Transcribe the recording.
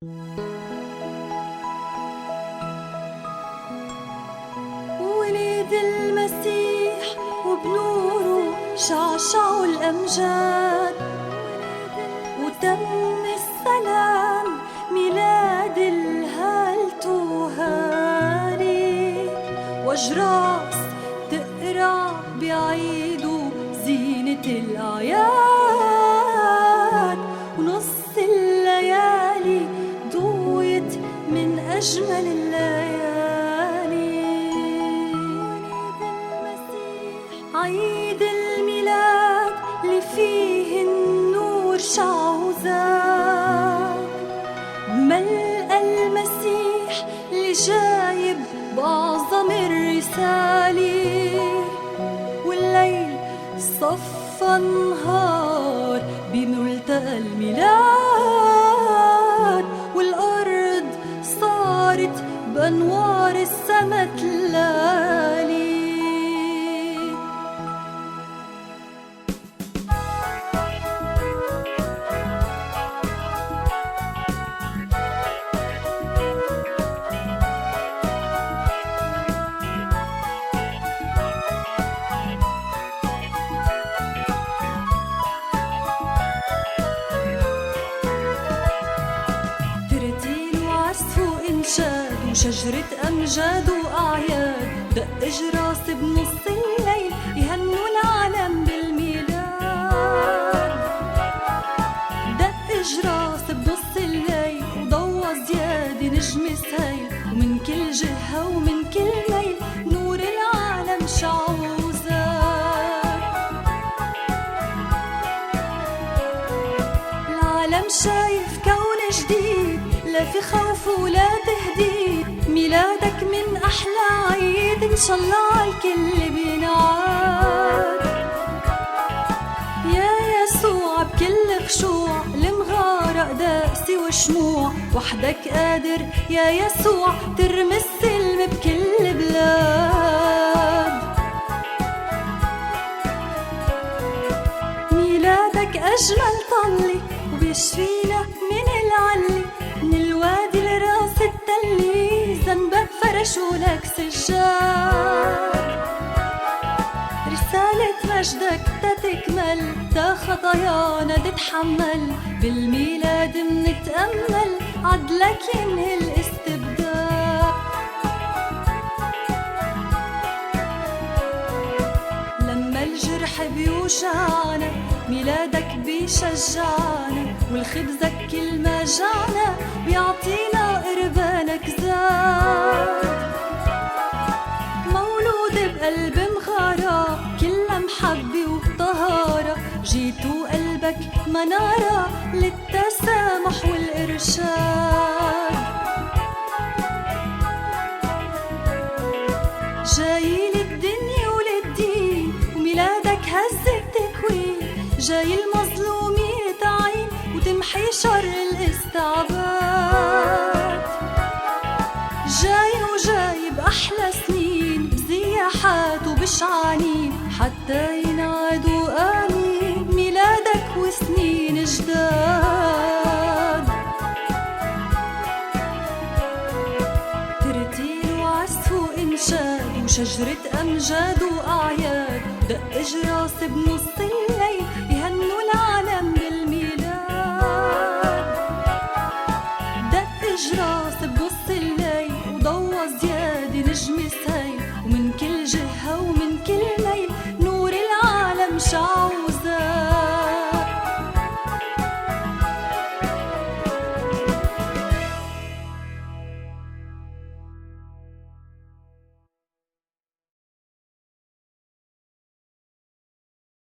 ولد المسيح وبنوره شعشعوا الأمجاد، وتم السلام ميلاد الهالتوهالي، وجراس تقرع بعيده زينة الأعياد، ونص الليالي ضويت من أجمل الليالي. عيد الميلاد اللي فيه النور شع وزاد، ملقى المسيح اللي جايب بأعظم الرسالة، والليل صفى نهار بملتقى الميلاد، والأرض صارت بأنوار السما تلالي. وشجرة أمجاد وأعياد، دق جراس بنص الليل يهنوا العالم بالميلاد. دق جراس بنص الليل وضوى زيادة نجم سهيل، ومن كل جهة ومن كل ميل نور العالم شع وزاد. العالم شايف كون جديد، لا في خوف ولا تهديد، ميلادك من أحلى عيد، إن شاء الله عالكل بينعاد. يا يسوع بكل خشوع المغارق دقسي وشموع، وحدك قادر يا يسوع ترمي السلم بكل بلاد. ميلادك أجمل طلي وبيشفينا من العلي، من الوادي لراس التلي ذنبك فرشوا لك سجاد. رسالة مجدك تتكمل تا خطايانا تتحمل، بالميلاد منتأمل عدلك ينهي الاستبداد. لما الجرح بيوجعنا ميلادك بيشجعنا، والخبزك كل ما جعنا بيعطينا قربانك زاد. مولود بقلب مغارة كلها محبة وطهارة، جيتوا قلبك منارة للتسامح والإرشاد. جاي للدنيا وللدين وميلادك هز التكوين، جاي المظلوم يتعين وتمحي شر الاستعباد. جاي وجايب أحلى سنين بزياحات وبشعانين، حتى ينعادوا آمين ميلادك وسنين جداد. ترتيل وعزف وإنشاد وشجرة أمجاد وأعياد، دق جراس بنص الليل يهنوا العالم بالميلاد. دق جراس بنص الليل وضوى زيادة نجم سهيل،